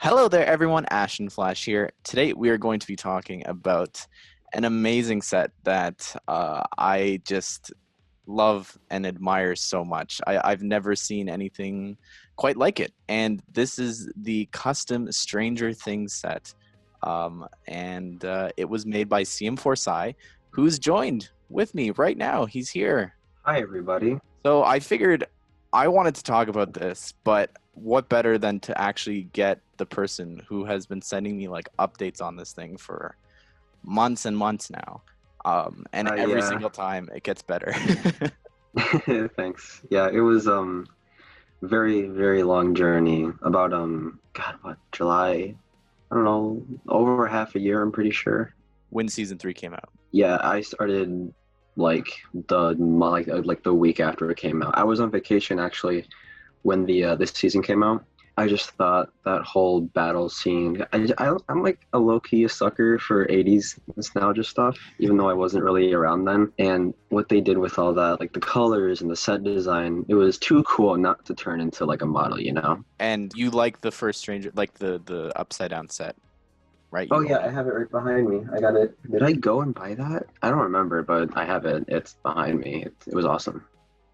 Hello there, everyone. Ashnflash here. Today, we are going to be talking about an amazing set that I just love and admire so much. I've never seen anything quite like it. And this is the custom Stranger Things set. And it was made by CM4Psy, who's joined with me right now. He's here. Hi, everybody. So I figured I wanted to talk about this, but what better than to actually get the person who has been sending me like updates on this thing for months and months now. And every Yeah, single time it gets better. thanks. Yeah, it was very, very long journey. About God, what, July? I don't know, over half a year, I'm pretty sure. When season 3 came out. Yeah, I started like like the week after it came out. I was on vacation actually when the this season came out. I just thought that whole battle scene. I'm like a low key sucker for 80s nostalgia stuff, even though I wasn't really around then. And what they did with all that, like the colors and the set design, it was too cool not to turn into like a model, you know? And you like the first Stranger, like the upside down set, right? Oh You yeah, own I it. have it right behind me. I got it. Did I go and buy that? I don't remember, but I have it. It's behind me. It was awesome.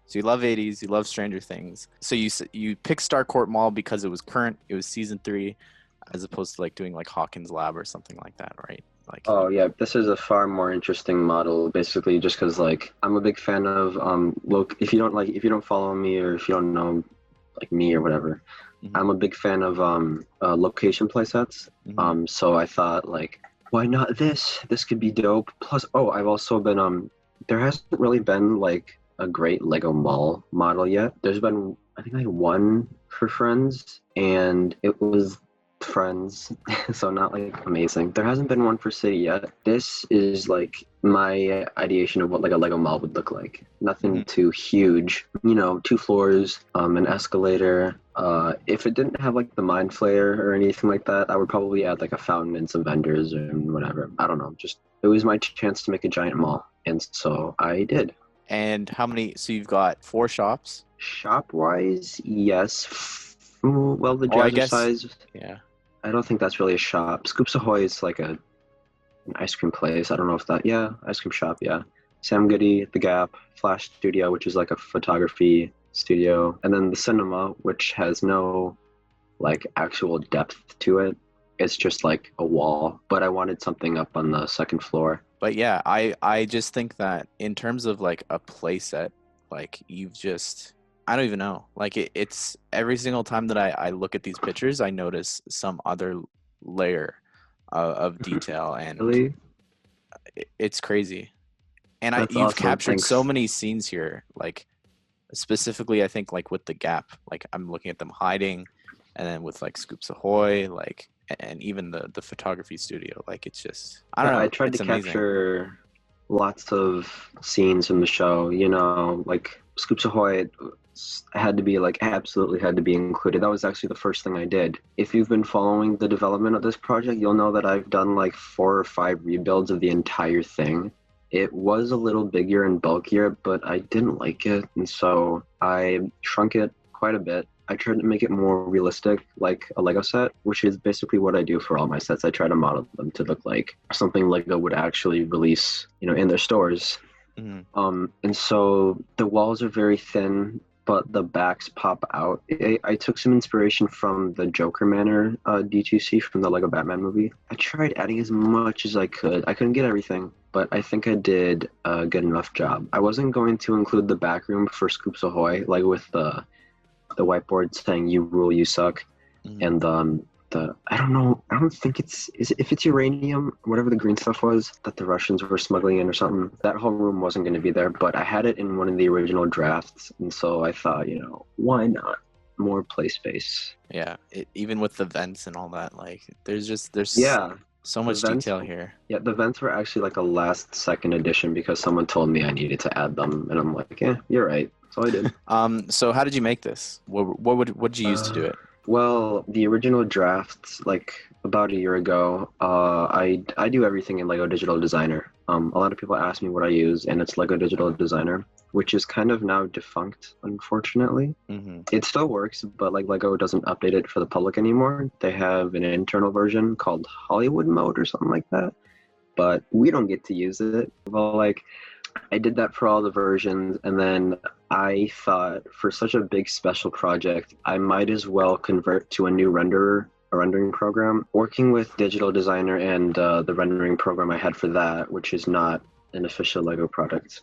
So you love 80s, you love Stranger Things. So you picked Starcourt Mall because it was current, it was season 3, as opposed to like doing like Hawkins Lab or something like that, right? Like Oh yeah, this is a far more interesting model, basically, just because like I'm a big fan of look. If you don't follow me or if you don't know like me or whatever, Mhm, I'm a big fan of location playsets. mhm. So I thought like, why not this? This could be dope. Plus, oh, I've also been there hasn't really been like a great Lego mall model yet. There's been I think like one for Friends, and it was Friends, so not like amazing. There hasn't been one for City yet. This is like my ideation of what like a Lego mall would look like. Nothing Mhm. too huge, you know, 2 floors, an escalator. If it didn't have like the mind flayer or anything like that, I would probably add like a fountain and some vendors and whatever. I don't know. Just it was my chance to make a giant mall, and so I did. And how many? So you've got 4 shops. Shop wise, yes. Well, the Oh, I guess. Jazzercise, Yeah. I don't think that's really a shop. Scoops Ahoy is like an ice cream place. I don't know if that, yeah, ice cream shop, yeah. Sam Goody, The Gap, Flash Studio, which is like a photography studio, and then the cinema, which has no like actual depth to it. It's just like a wall, but I wanted something up on the second floor. But yeah, I just think that in terms of like a play set, like you've just I don't even know. Like it's every single time that I look at these pictures, I notice some other layer of detail, and Really? it's crazy. And That's you've awesome. captured so Thanks. many scenes here, like specifically I think like with the Gap, like I'm looking at them hiding, and then with like Scoops Ahoy, like and even the photography studio, like it's just I don't Yeah, I know, tried to it's amazing. capture lots of scenes in the show, you know, like Scoops Ahoy had to be like absolutely had to be included. That was actually the first thing I did. If you've been following the development of this project, you'll know that I've done like 4 or 5 rebuilds of the entire thing. It was a little bigger and bulkier, but I didn't like it, and so I shrunk it quite a bit. I tried to make it more realistic, like a Lego set, which is basically what I do for all my sets. I try to model them to look like something Lego would actually release, you know, in their stores. Mhm. And so the walls are very thin, but the backs pop out. I took some inspiration from the Joker Manor D2C from the Lego Batman movie. I tried adding as much as I could. I couldn't get everything, but I think I did a good enough job. I wasn't going to include the back room for Scoops Ahoy, like with the whiteboard saying "You rule, you suck," Mhm. and the I don't know. I don't think if it's uranium, whatever the green stuff was that the Russians were smuggling in or something. That whole room wasn't going to be there, but I had it in one of the original drafts, and so I thought, you know, why not more play space? Yeah, even with the vents and all that, like there's Yeah, so the much vents. detail here. Yeah, the vents were actually like a last second addition because someone told me I needed to add them, and I'm like, yeah, you're right. So I did. So how did you make this? What did you use to do Uh, it? Well, the original drafts, like about a year ago, I do everything in Lego Digital Designer. A lot of people ask me what I use, and it's Lego Digital Designer, which is kind of now defunct, unfortunately. Hmm. It still works, but like Lego doesn't update it for the public anymore. They have an internal version called Hollywood Mode or something like that, but we don't get to use it. Well, like I did that for all the versions, and then I thought for such a big special project, I might as well convert to a new renderer, a rendering program. Working with Digital Designer and the rendering program I had for that, which is not an official Lego product,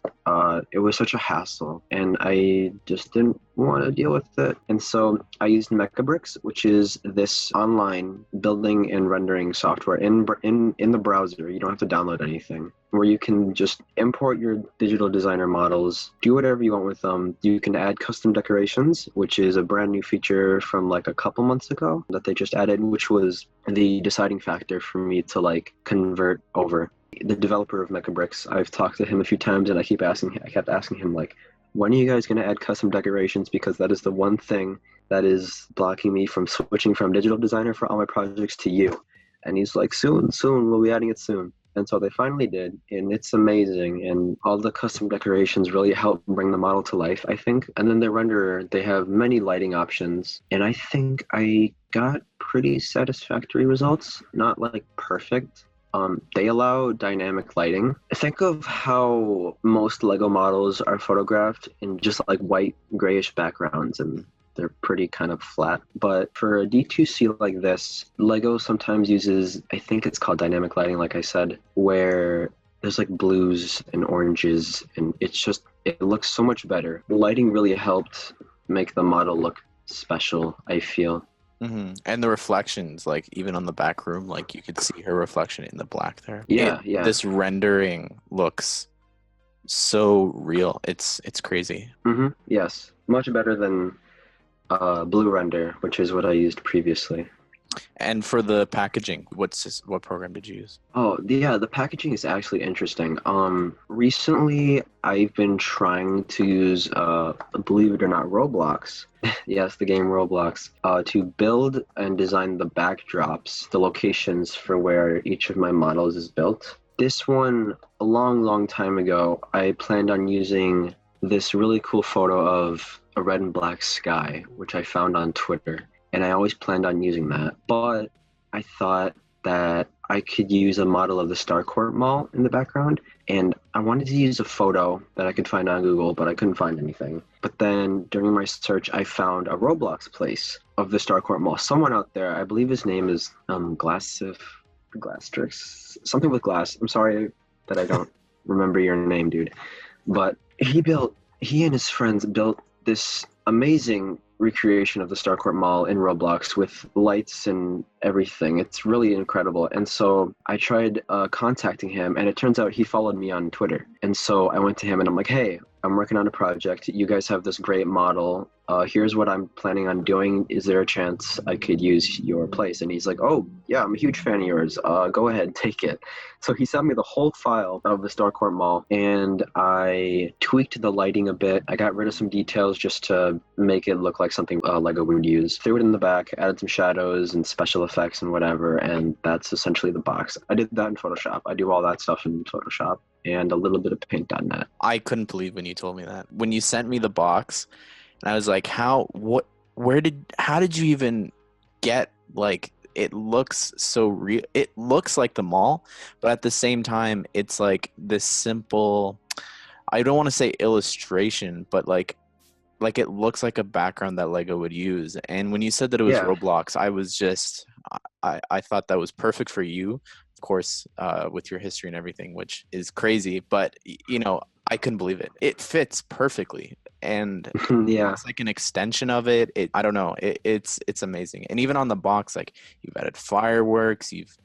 it was such a hassle, and I just didn't want to deal with it. And so I used Mechabricks, which is this online building and rendering software in the browser. You don't have to download anything, where you can just import your digital designer models, do whatever you want with them. You can add custom decorations, which is a brand new feature from like a couple months ago that they just added, which was the deciding factor for me to like convert over. The developer of Mechabricks, I've talked to him a few times, and I kept asking him like, when are you guys going to add custom decorations? Because that is the one thing that is blocking me from switching from digital designer for all my projects to you. And he's like, soon, we'll be adding it soon. And so they finally did, and it's amazing. And all the custom decorations really help bring the model to life, I think. And then the renderer, they have many lighting options. And I think I got pretty satisfactory results, not like perfect. They allow dynamic lighting. Think of how most Lego models are photographed in just like white, grayish backgrounds, and they're pretty kind of flat. But for a D2C like this, Lego sometimes uses, I think it's called dynamic lighting, like I said, where there's like blues and oranges, and it looks so much better. The lighting really helped make the model look special, I feel. And the reflections, like even on the back room, like you could see her reflection in the black there. Yeah, yeah. This rendering looks so real. It's crazy. Yes, much better than Blue Render, which is what I used previously. And for the packaging, what program did you use? Oh, yeah, the packaging is actually interesting. Recently I've been trying to use, believe it or not, Roblox. Yes, the game Roblox, to build and design the backdrops, the locations for where each of my models is built. This one, a long, long time ago, I planned on using this really cool photo of a red and black sky, which I found on Twitter. And I always planned on using that. But I thought that I could use a model of the Starcourt Mall in the background, and I wanted to use a photo that I could find on Google, but I couldn't find anything. But then during my search, I found a Roblox place of the Starcourt Mall. Someone out there, I believe his name is Glasstrix, something with glass. I'm sorry that I don't remember your name, dude. But he and his friends built this amazing recreation of the Starcourt Mall in Roblox with lights and everything. It's really incredible. And so I tried contacting him, and it turns out he followed me on Twitter. And so I went to him and I'm like, hey, I'm working on a project. You guys have this great model. Here's what I'm planning on doing. Is there a chance I could use your place? And he's like, oh, yeah, I'm a huge fan of yours. Go ahead, take it. So he sent me the whole file of the Starcourt Mall, and I tweaked the lighting a bit. I got rid of some details just to make it look like something Lego would use. Threw it in the back, added some shadows and special effects and whatever, and that's essentially the box. I did that in Photoshop. I do all that stuff in Photoshop and a little bit of paint.net. I couldn't believe when you told me that. When you sent me the box, and I was like, how did you even get, like, it looks so real. It looks like the mall, but at the same time, it's like this simple, I don't want to say illustration, but like it looks like a background that Lego would use. And when you said that it was Roblox, I was just, I thought that was perfect for you, of course, with your history and everything, which is crazy, but I couldn't believe it. It fits perfectly. And Yeah. it's like an extension of it. I don't know. It's amazing. And even on the box, like, you've added fireworks, you've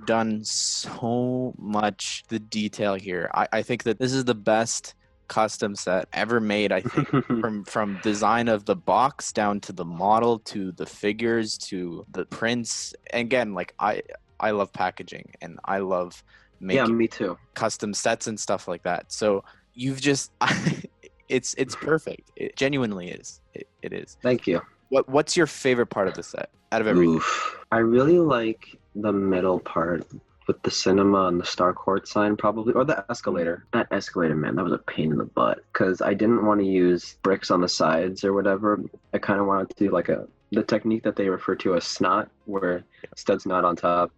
done so much the detail here. I think that this is the best custom set ever made, I think, from design of the box down to the model to the figures to the prints. And again, like, I love packaging, and I love making me too. custom sets and stuff like that. So you've just it's perfect. It genuinely is. It is. Thank you. What's your favorite part of the set out of everything? Oof. I really like the middle part with the cinema and the Starcourt sign, probably, or the Mm. escalator. That escalator, man, that was a pain in the butt because I didn't want to use bricks on the sides or whatever. I kind of wanted to do like the technique that they refer to as snot, where studs not on top.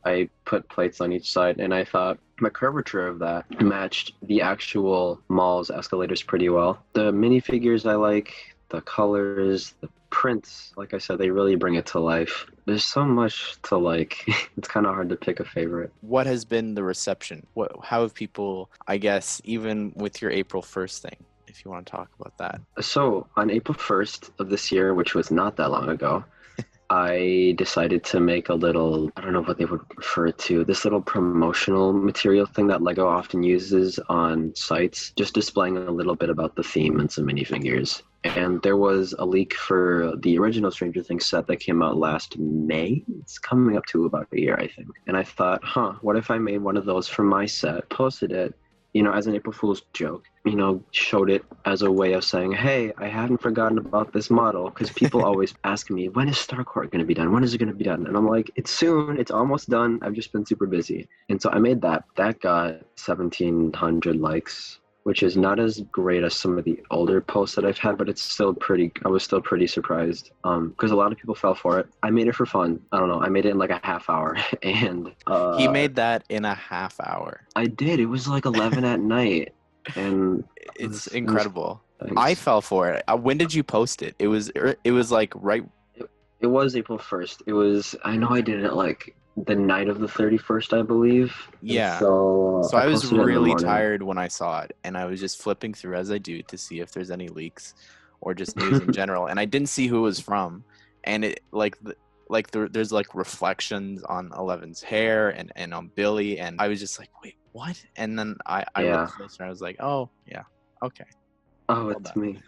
I put plates on each side, and I thought the curvature of that matched the actual mall's escalators pretty well. The minifigures I like, the colors, the prints, like I said, they really bring it to life. There's so much to like. It's kind of hard to pick a favorite. What has been the reception? How have people, I guess, even with your April 1st thing, if you want to talk about that? So, on April 1st of this year, which was not that long ago, I decided to make a little, I don't know what they would refer it to, this little promotional material thing that Lego often uses on sites, just displaying a little bit about the theme and some minifigures. And there was a leak for the original Stranger Things set that came out last May. It's coming up to about a year, I think. And I thought, what if I made one of those for my set, posted it, as an April Fool's joke, showed it as a way of saying, hey, I hadn't forgotten about this model. Because people always ask me, when is Starcourt going to be done? When is it going to be done? And I'm like, it's soon. It's almost done. I've just been super busy. And so I made that. That got 1,700 likes, which is not as great as some of the older posts that I've had, but I was still pretty surprised because a lot of people fell for it. I made it for fun. I don't know. I made it in like a half hour and He made that in a half hour. I did. It was like 11 at night and It's it was incredible. I thanks. fell for it. When did you post it? It was like right. It was April 1st. I know I did it like the night of the 31st, I believe. And Yeah. so So I I was posted it in the really morning. tired when I saw it, and I was just flipping through as I do to see if there's any leaks or just news in general. And I didn't see who it was from, and it there's like reflections on Eleven's hair and on Billy, and I was just like, wait, what? And then I looked Yeah. closer, and I was like, oh yeah, okay, Oh, well it's done. me.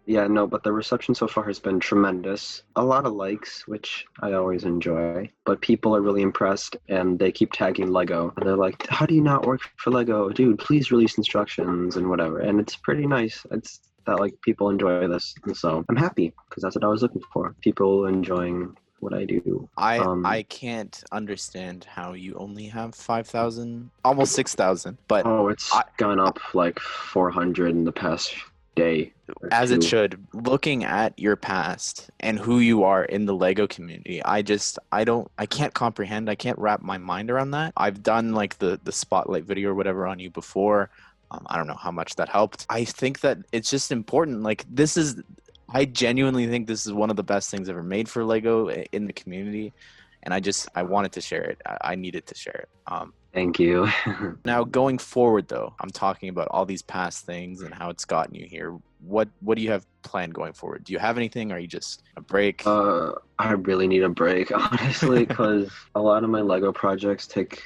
Yeah, no, but the reception so far has been tremendous. A lot of likes, which I always enjoy, but people are really impressed and they keep tagging Lego. And they're like, how do you not work for Lego? Dude, please release instructions and whatever. And it's pretty nice. It's that like people enjoy this. And so I'm happy because that's what I was looking for. People enjoying what I do. I can't understand how you only have 5,000, almost 6,000, but Oh, it's I, gone up like 400 in the past day or as it two. should. Looking at your past and who you are in the Lego community, I can't comprehend. I can't wrap my mind around that. I've done like the spotlight video or whatever on you before. I don't know how much that helped. I think that it's just important. I genuinely think this is one of the best things ever made for Lego in the community, and I wanted to share it. I needed to share it. Thank you. Now, going forward, though, I'm talking about all these past things and how it's gotten you here. What do you have planned going forward? Do you have anything? Or are you just a break? I really need a break, honestly, because a lot of my Lego projects take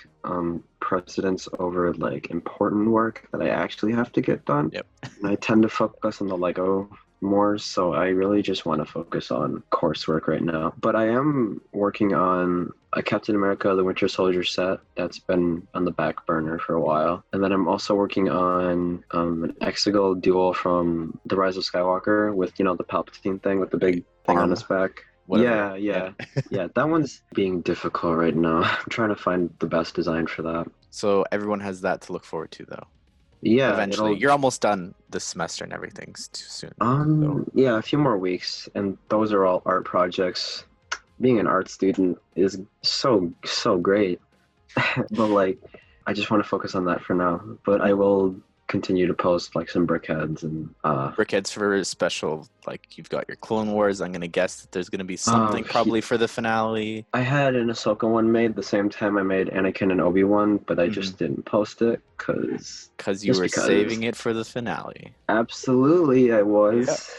precedence over like important work that I actually have to get done. Yep. And I tend to focus on the Lego more, so I really just want to focus on coursework right now. But I am working on a Captain America the Winter Soldier set that's been on the back burner for a while. And then I'm also working on an Exegol duel from The Rise of Skywalker with, the Palpatine thing with the big Right. thing on Arm, his back. whatever. Yeah, Yeah. yeah. Yeah, that one's being difficult right now. I'm trying to find the best design for that. So everyone has that to look forward to, though. Yeah, Eventually, it'll you're almost done this semester and everything's too soon. So yeah, a few more weeks, and those are all art projects. Being an art student is so great, but like, I just want to focus on that for now. But I will continue to post like some brickheads and Brickheads for a special, like you've got your Clone Wars. I'm gonna guess that there's gonna be uh, something probably for the finale. I had an Ahsoka one made the same time I made Anakin and Obi-Wan, but I Mm-hmm. just didn't post it Because you just were because. saving it for the finale. Absolutely, I Yeah. was.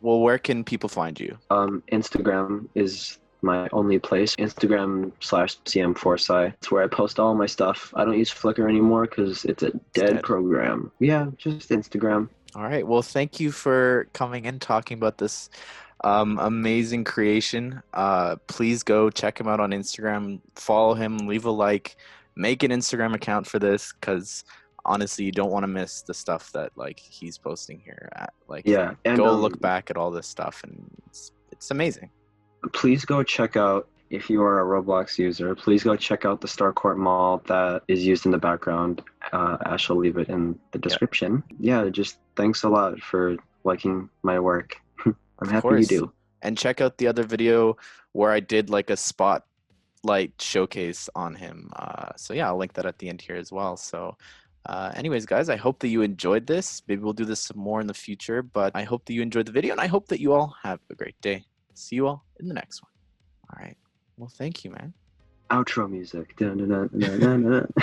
Well, where can people find you? Instagram is my only place. Instagram/CM4Sci. It's where I post all my stuff. I don't use Flickr anymore because it's a It's dead dead. program. Yeah, just Instagram. All right. Well, thank you for coming and talking about this amazing creation. Please go check him out on Instagram, follow him, leave a like, make an Instagram account for this because honestly, you don't want to miss the stuff that like he's posting here. Like, Yeah, and go look back at all this stuff, and it's amazing. please go check out, if you are a Roblox user, please go check out the Starcourt Mall that is used in the background. Ash will leave it in the Yeah, description. Yeah, just thanks a lot for liking my work. I'm of happy you course. do. And check out the other video where I did like a spotlight showcase on him. So yeah, I'll link that at the end here as well. So anyways, guys, I hope that you enjoyed this. Maybe we'll do this some more in the future, but I hope that you enjoyed the video, and I hope that you all have a great day. See you all in the next one. All right. Well, thank you, man. Outro music. Dun, dun, dun, dun, dun, dun.